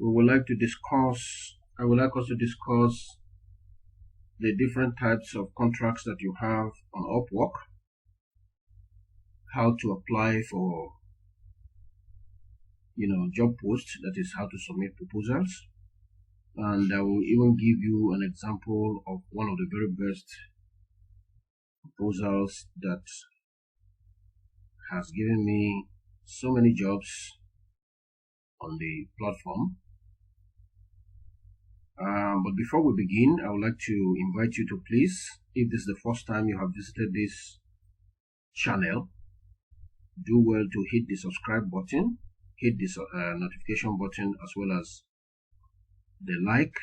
I would like us to discuss the different types of contracts that you have on Upwork, how to apply for, job posts, that is how to submit proposals. And I will even give you an example of one of the very best proposals that has given me so many jobs on the platform. But before we begin, I would like to invite you to please, if this is the first time you have visited this channel, do well to hit the subscribe button, hit the notification button, as well as the like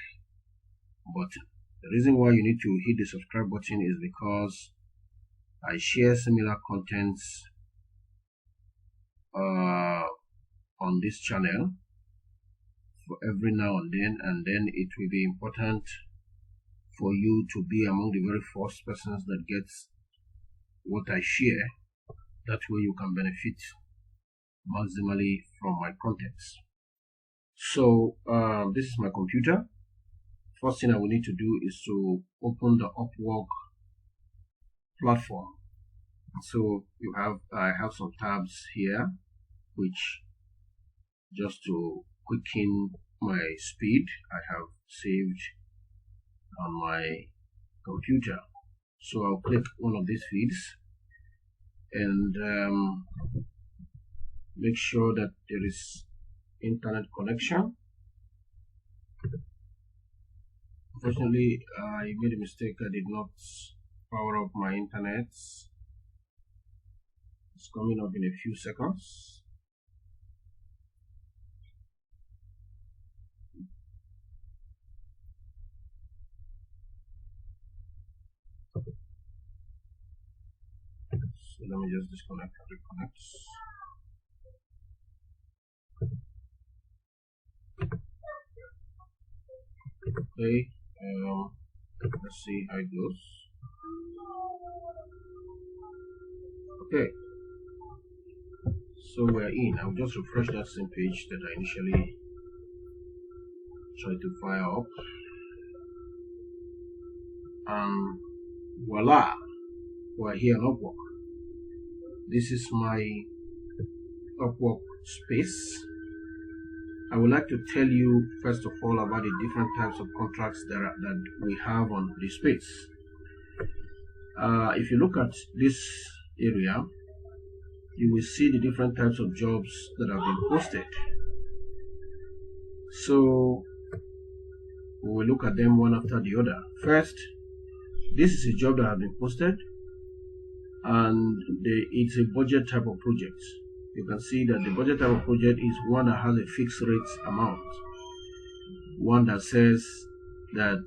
button. The reason why you need to hit the subscribe button is because I share similar contents on this channel for every now and then it will be important for you to be among the very first persons that gets what I share. That way you can benefit maximally from my contents. So this is my computer. First thing I will need to do is to open the Upwork platform. So I have some tabs here, which, just to quicken my speed, I have saved on my computer. So I'll click one of these feeds and make sure that there is internet connection. Unfortunately, I made a mistake. I did not power up my internet. It's coming up in a few seconds. So let me just disconnect and reconnect. Okay, let's see how it goes. Okay, so we're in. I'll just refresh that same page that I initially tried to fire up, and voila, we're here on Upwork. This is my Upwork space. I would like to tell you first of all about the different types of contracts that we have on the space. If you look at this area, you will see the different types of jobs that have been posted. So we will look at them one after the other. First, this is a job that has been posted, and it's a budget type of project. You can see that the budget type of project is one that has a fixed rate amount, one that says that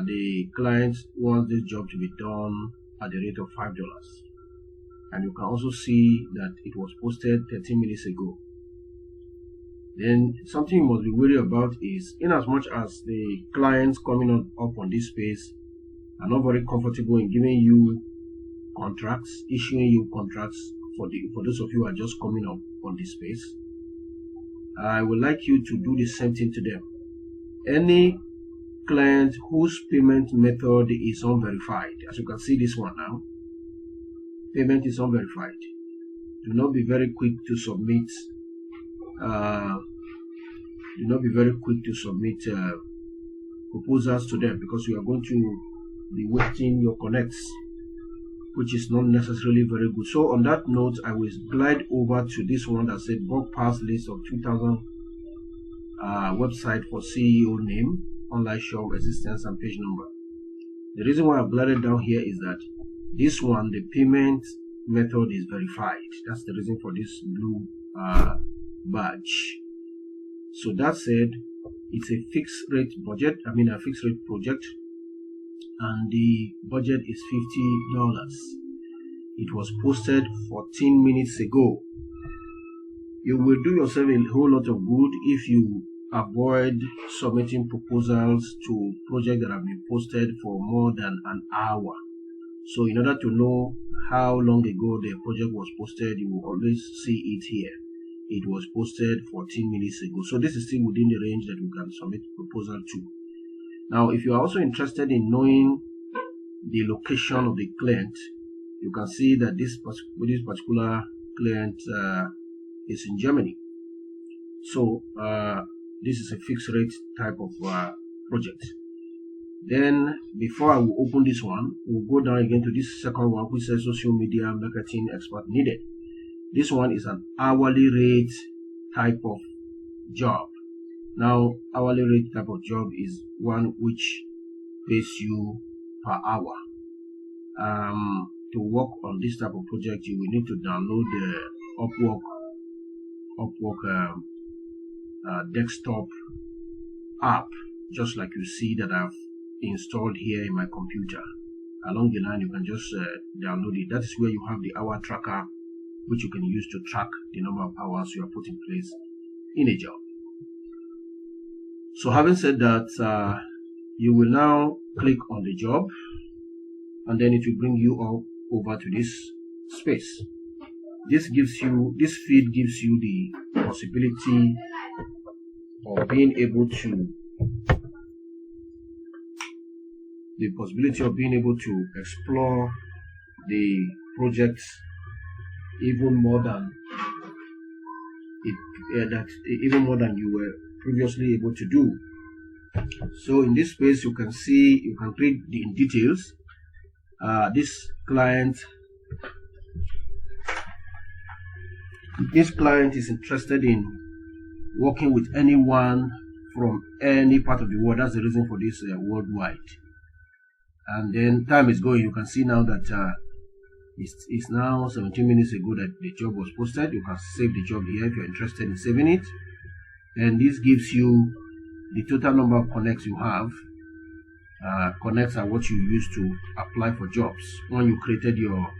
the client wants this job to be done at the rate of $5. And you can also see that it was posted 13 minutes ago. Then something you must be worried about is, in as much as the clients coming up on this space are not very comfortable in giving you contracts, issuing you contracts for those of you who are just coming up on this space, I would like you to do the same thing to them. Any client whose payment method is unverified, as you can see this one now, payment is unverified, do not be very quick to submit proposals to them, because you are going to be wasting your connects, which is not necessarily very good. So on that note, I will glide over to this one that said bulk pass list of 2000 website for CEO name, online shop, existence, and page number. The reason why I've glided down here is that this one, the payment method is verified. That's the reason for this blue badge. So that said, it's a fixed rate project, and the budget is $50. It was posted 14 minutes ago. You will do yourself a whole lot of good if you avoid submitting proposals to projects that have been posted for more than an hour. So in order to know how long ago the project was posted, you will always see it here. it was posted 14 minutes ago. So this is still within the range that we can submit proposal to. Now, if you are also interested in knowing the location of the client, you can see that this particular client is in Germany. So this is a fixed rate type of project. Then before I will open this one, we'll go down again to this second one, which says social media marketing expert needed. This one is an hourly rate type of job. Now, hourly rate type of job is one which pays you per hour. To work on this type of project, you will need to download the Upwork desktop app, just like you see that I've installed here in my computer. Along the line, you can just download it. That is where you have the hour tracker, which you can use to track the number of hours you are put in place in a job. So having said that, you will now click on the job, and then it will bring you up over to this space. This feed gives you the possibility of being able to explore the projects even more than you were previously able to do. So in this space, you can read in details. This client is interested in working with anyone from any part of the world. That's the reason for this worldwide. And then time is going. You can see now that it's now 17 minutes ago that the job was posted. You can save the job here if you're interested in saving it. And this gives you the total number of connects you have. Connects are what you use to apply for jobs. When you created your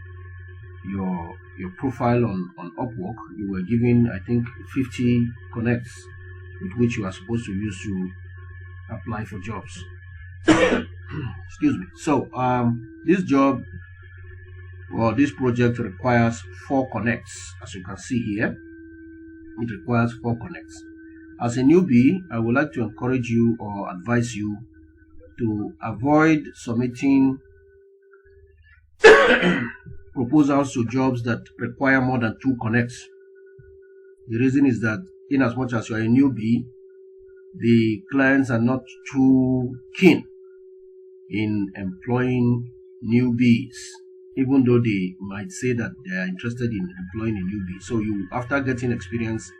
profile on Upwork, you were given, I think, 50 connects with which you are supposed to use to apply for jobs. Excuse me. So this job or this project requires 4 connects, as you can see here. It requires 4 connects. As a newbie, I would like to encourage you or advise you to avoid submitting proposals to jobs that require more than 2 connects. The reason is that in as much as you are a newbie, the clients are not too keen in employing newbies, even though they might say that they are interested in employing a newbie. So after getting experience,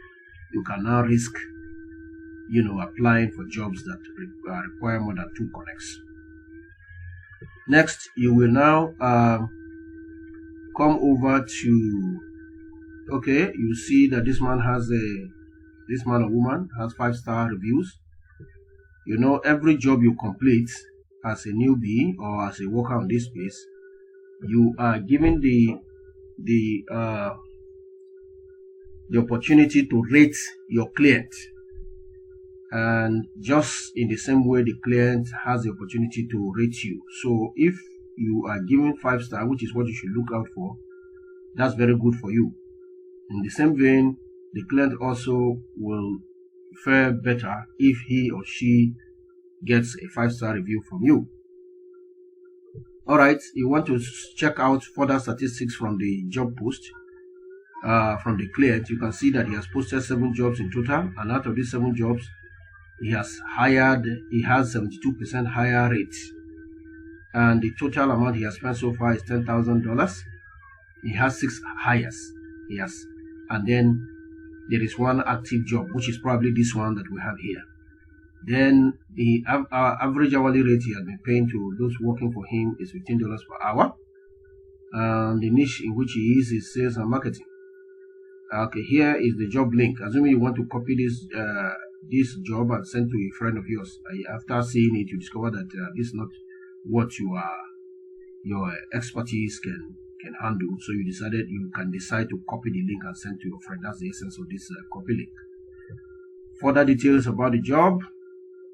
you can now risk applying for jobs that require more than 2 connects. Next, you will now come over to, okay, you see that this man or woman has 5-star reviews. Every job you complete as a newbie or as a worker on this space, you are given the opportunity to rate your client. And just in the same way, the client has the opportunity to rate you. So if you are given 5-star, which is what you should look out for, that's very good for you. In the same vein, the client also will fare better if he or she gets a 5-star review from you. Alright, you want to check out further statistics from the job post. From the client, you can see that he has posted 7 jobs in total, and out of these 7 jobs, he has 72% higher rate, and the total amount he has spent so far is $10,000. He has 6 hires. And then there is 1 active job, which is probably this one that we have here. Then the average hourly rate he has been paying to those working for him is $15 per hour. And the niche in which he is sales and marketing. Okay, here is the job link. Assuming you want to copy this job and send to a friend of yours. After seeing it, you discover that this is not what your expertise can handle. So you can decide to copy the link and send to your friend. That's the essence of this copy link. Further details about the job.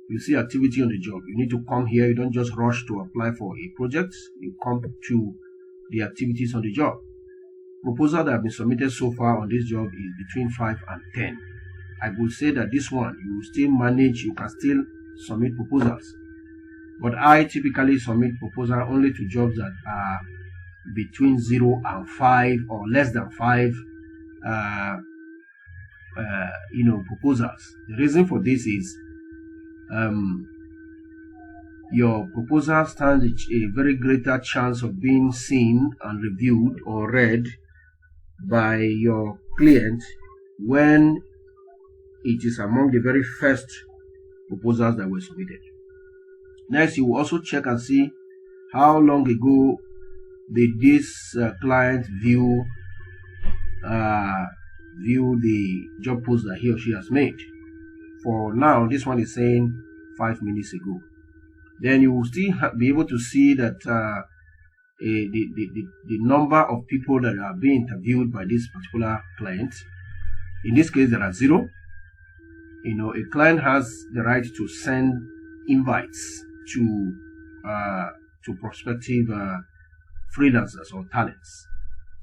You see activity on the job. You need to come here. You don't just rush to apply for a project. You come to the activities on the job. proposals that have been submitted so far on this job is between 5 and 10. I would say that this one, you will still manage, you can still submit proposals. But I typically submit proposal only to jobs that are between 0 and 5 or less than 5 proposals. The reason for this is your proposal stands a very greater chance of being seen and reviewed or read by your client when it is among the very first proposals that were submitted. Next, you will also check and see how long ago did this client view the job post that he or she has made. For now, this one is saying 5 minutes ago. Then you will still be able to see that the number of people that are being interviewed by this particular client. In this case, there are 0. A client has the right to send invites to prospective freelancers or talents.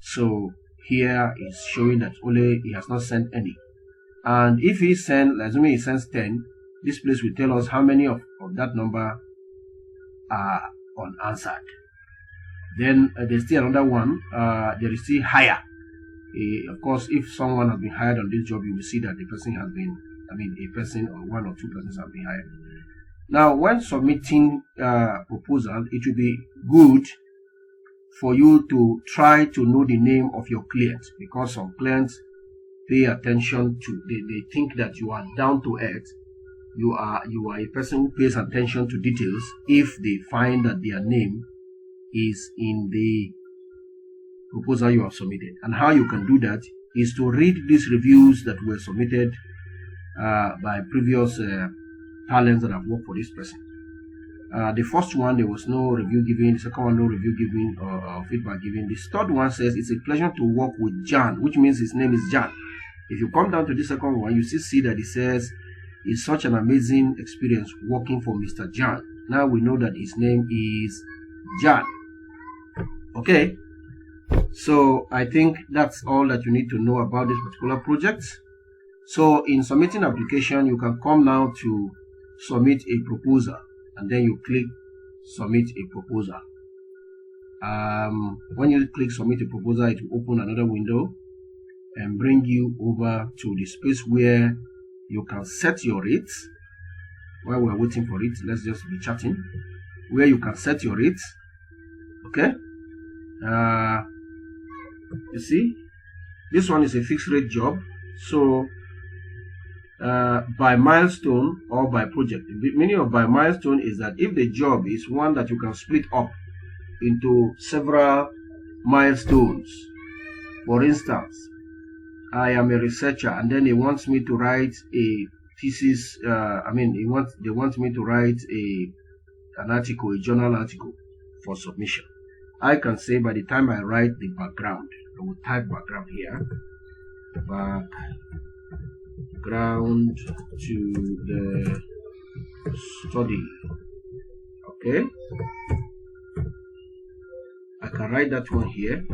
So here is showing that only he has not sent any. And if he sends, assuming he sends 10, this place will tell us how many of that number are unanswered. Then there's still another one. There is still higher. Of course, if someone has been hired on this job, you will see that the person has been, a person or 1 or 2 persons have been hired. Now, when submitting proposal, it will be good for you to try to know the name of your client, because some clients pay attention to, they think that you are down to earth. You are a person who pays attention to details if they find that their name is in the proposal you have submitted. And how you can do that is to read these reviews that were submitted by previous talents that have worked for this person. The first one, there was no review given. The second one, no review given or feedback given. The third one says, it's a pleasure to work with Jan, which means his name is Jan. If you come down to the second one, you still see that it says, it's such an amazing experience working for Mr. Jan. Now we know that his name is Jan. Okay, so I think that's all that you need to know about this particular project. So in submitting application, you can come now to submit a proposal, and then you click submit a proposal. When you click submit a proposal, it will open another window and bring you over to the space where you can set your rates. While we're waiting for it, let's just be chatting, where you can set your rates. Okay, you see, this one is a fixed rate job. So by milestone or by project. The meaning of by milestone is that if the job is one that you can split up into several milestones. For instance, I am a researcher, and then he wants me to write a thesis. They want me to write an article, a journal article for submission. I can say by the time I write the background, I will type background here. Background to the study. Okay, I can write that one here,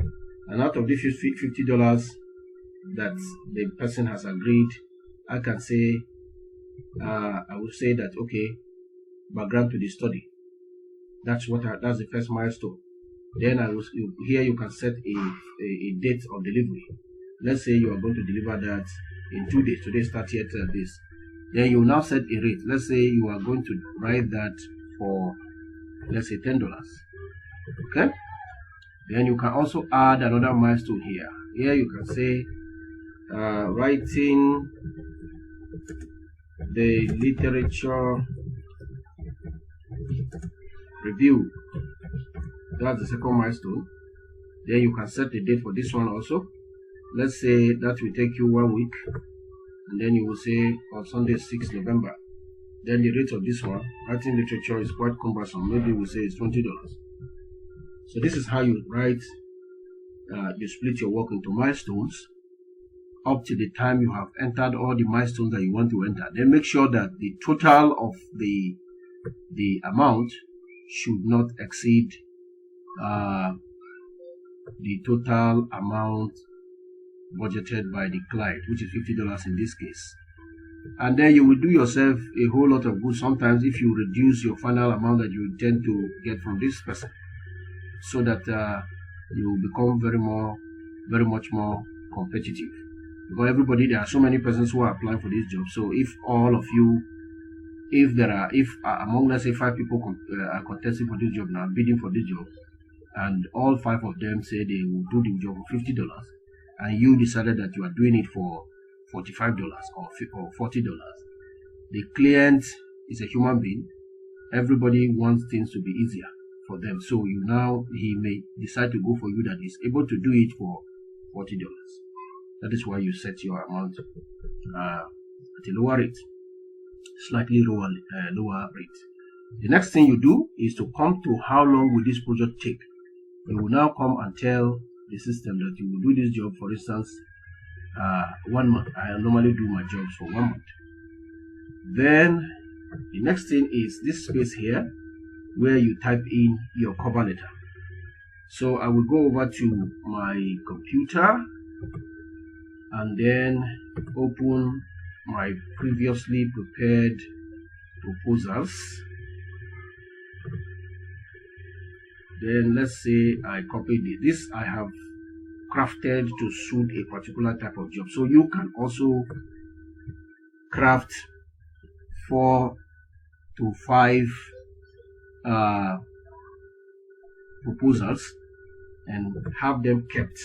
and out of the $50 that the person has agreed, I can say I will say that, okay, background to the study. That's the first milestone. Then here you can set a date of delivery. Let's say you are going to deliver that in 2 days. Today start yet this. Then you now set a rate. Let's say you are going to write that for, let's say, $10. Okay. Then you can also add another milestone here. Here you can say writing the literature review. That's the second milestone. Then you can set the date for this one also. Let's say that will take you 1 week, and then you will say on Sunday 6th November. Then the rate of this one, writing literature, is quite cumbersome. Maybe we'll say it's $20. So this is how you write, you split your work into milestones up to the time you have entered all the milestones that you want to enter. Then make sure that the total of the amount should not exceed the total amount budgeted by the client, which is $50 in this case. And then you will do yourself a whole lot of good sometimes if you reduce your final amount that you intend to get from this person, so that you will become very much more competitive. Because everybody, there are so many persons who are applying for this job. So if all of you, if among, let's say, 5 people are contesting for this job now, bidding for this job, and all 5 of them say they will do the job for $50, and you decided that you are doing it for $45 or $40, the client is a human being. Everybody wants things to be easier for them. So he may decide to go for you that is able to do it for $40. That is why you set your amount at a lower rate, slightly lower rate. The next thing you do is to come to how long will this project take. You will now come and tell the system that you will do this job, for instance, 1 month. I normally do my jobs for 1 month. Then the next thing is this space here where you type in your cover letter. So I will go over to my computer and then open my previously prepared proposals. Then let's say I copied this. I have crafted to suit a particular type of job. So you can also craft 4 to 5 proposals and have them kept,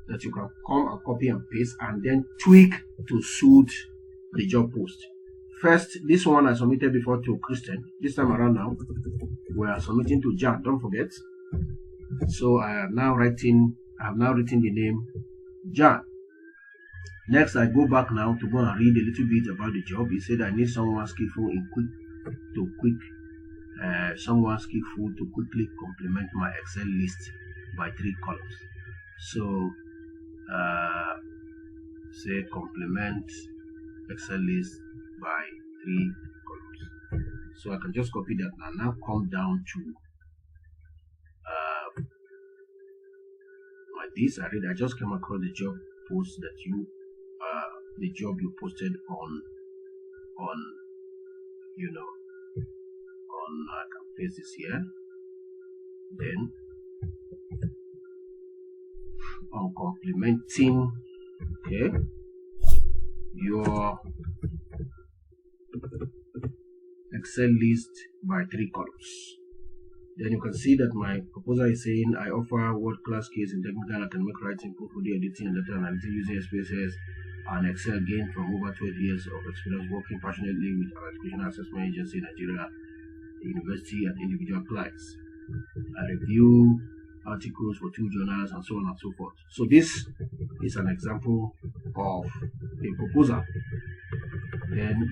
that you can come and copy and paste and then tweak to suit the job post. First, this one I submitted before to Christian. This time around now, we are submitting to Jan, don't forget. So I have now written the name Jan. Next, I go back now to go and read a little bit about the job. He said I need someone skillful someone skillful to quickly complement my Excel list by 3 columns. So say complement Excel list by 3 columns. So I can just copy that and now come down to like this. I just came across the job post that the job you posted on I can paste this here. Then on complementing your Excel list by 3 columns. Then you can see that my proposal is saying I offer world-class skills in technical and academic writing, portfolio editing, and data analytics using SPSS and Excel gained from over 12 years of experience working passionately with our educational assessment agency in Nigeria, university, and individual clients. I review articles for 2 journals and so on and so forth. So this is an example of a proposal. Then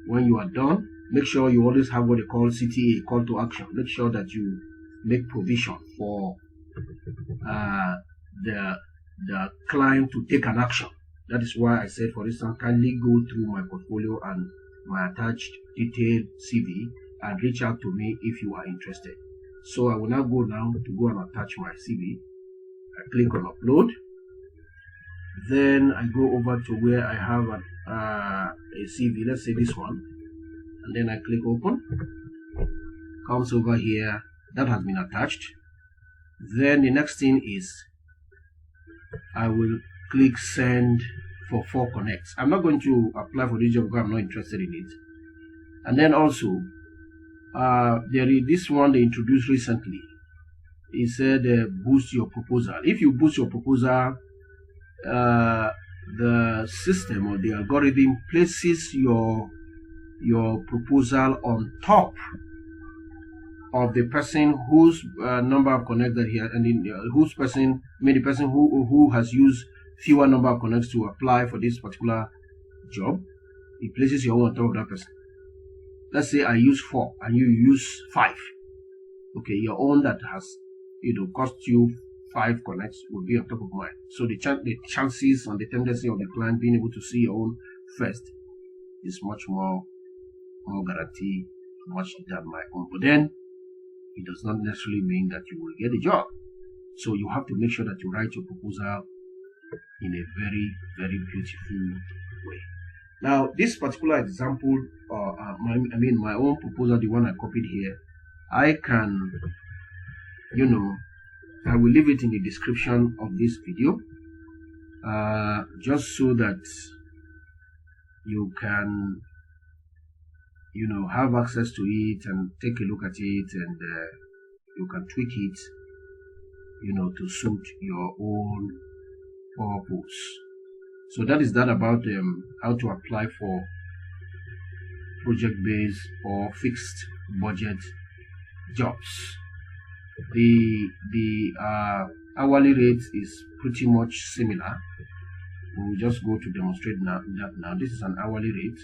when you are done, make sure you always have what they call CTA, call to action. Make sure that you make provision for the client to take an action. That is why I said, for instance, kindly go through my portfolio and my attached detailed CV and reach out to me if you are interested. So I will now go and attach my CV. I click on upload. Then I go over to where I have a CV, let's say this one, and then I click open. Comes over here, that has been attached. Then the next thing is I will click send for 4 connects. I'm not going to apply for this job because I'm not interested in it. And then also there is this one they introduced recently. It said boost your proposal. If you boost your proposal, the system or the algorithm places your proposal on top of the person whose number of connects that he has, and the person who has used fewer number of connects to apply for this particular job. It places your own on top of that person. Let's say I use 4 and you use 5. Okay, your own that has cost you 5 connects will be on top of mine. So the chances and the tendency of the client being able to see your own first is much more guaranteed, much than my own. But then it does not necessarily mean that you will get a job. So you have to make sure that you write your proposal in a very, very beautiful way. Now, this particular example, my own proposal, the one I copied here, I can, I will leave it in the description of this video, just so that you can, have access to it and take a look at it, and you can tweak it, to suit your own purpose. So that is that about how to apply for project-based or fixed budget jobs. The hourly rate is pretty much similar. We'll just go to demonstrate now. This is an hourly rate.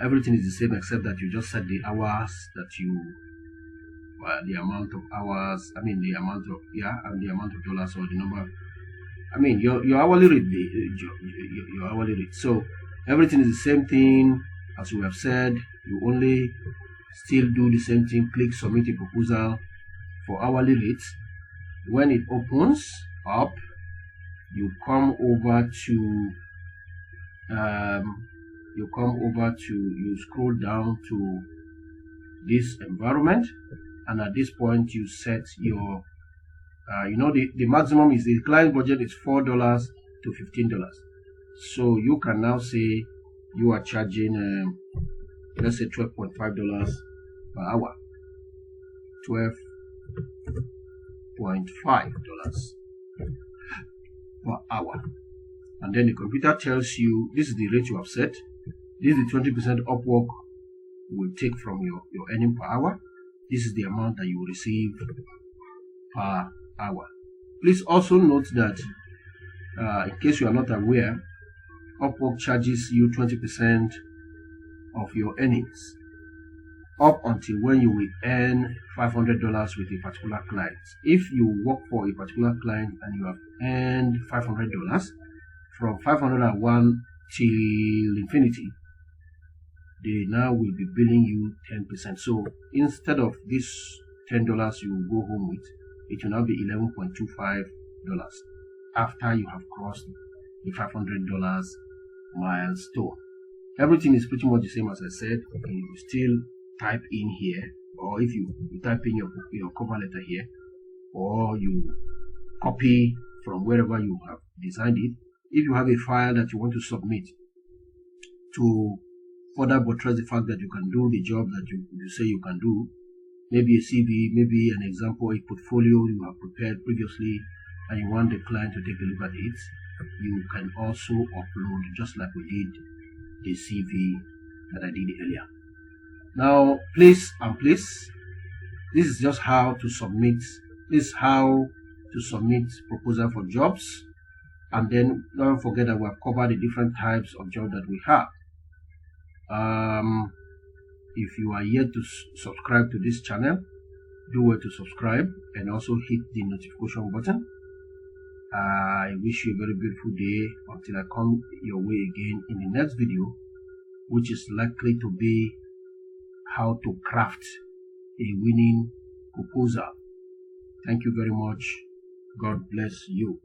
Everything is the same except that you just set the hours that you, the amount of hours. And the amount of dollars, or the number. Your hourly rate, your hourly rate. So everything is the same thing as we have said. You only still do the same thing. Click submit a proposal for hourly rates. When it opens up, you come over to you scroll down to this environment, and at this point you set your the maximum is, the client budget is $4 to $15. So you can now say you are charging let's say $12.5 per hour. $12.5 per hour. And then the computer tells you this is the rate you have set. This is the 20% Upwork will take from your earning per hour. This is the amount that you will receive per hour. Please also note that in case you are not aware, Upwork charges you 20% of your earnings up until when you will earn $500 with a particular client. If you work for a particular client and you have earned $500, from 501 till infinity, they now will be billing you 10%. So instead of this $10 you will go home with, it will now be $11.25 after you have crossed the $500 milestone. Everything is pretty much the same as I said. You still type in here, or if you type in your cover letter here, or you copy from wherever you have designed it. If you have a file that you want to submit to further buttress the fact that you can do the job that you say you can do, maybe a CV, maybe an example, a portfolio you have prepared previously, and you want the client to take a look at it, you can also upload, just like we did the CV that I did earlier. Now, please, this is just how to submit. This is how to submit proposal for jobs. And then don't forget that we have covered the different types of jobs that we have. If you are yet to subscribe to this channel, do well to subscribe and also hit the notification button. I wish you a very beautiful day until I come your way again in the next video, which is likely to be how to craft a winning proposal. Thank you very much. God bless you.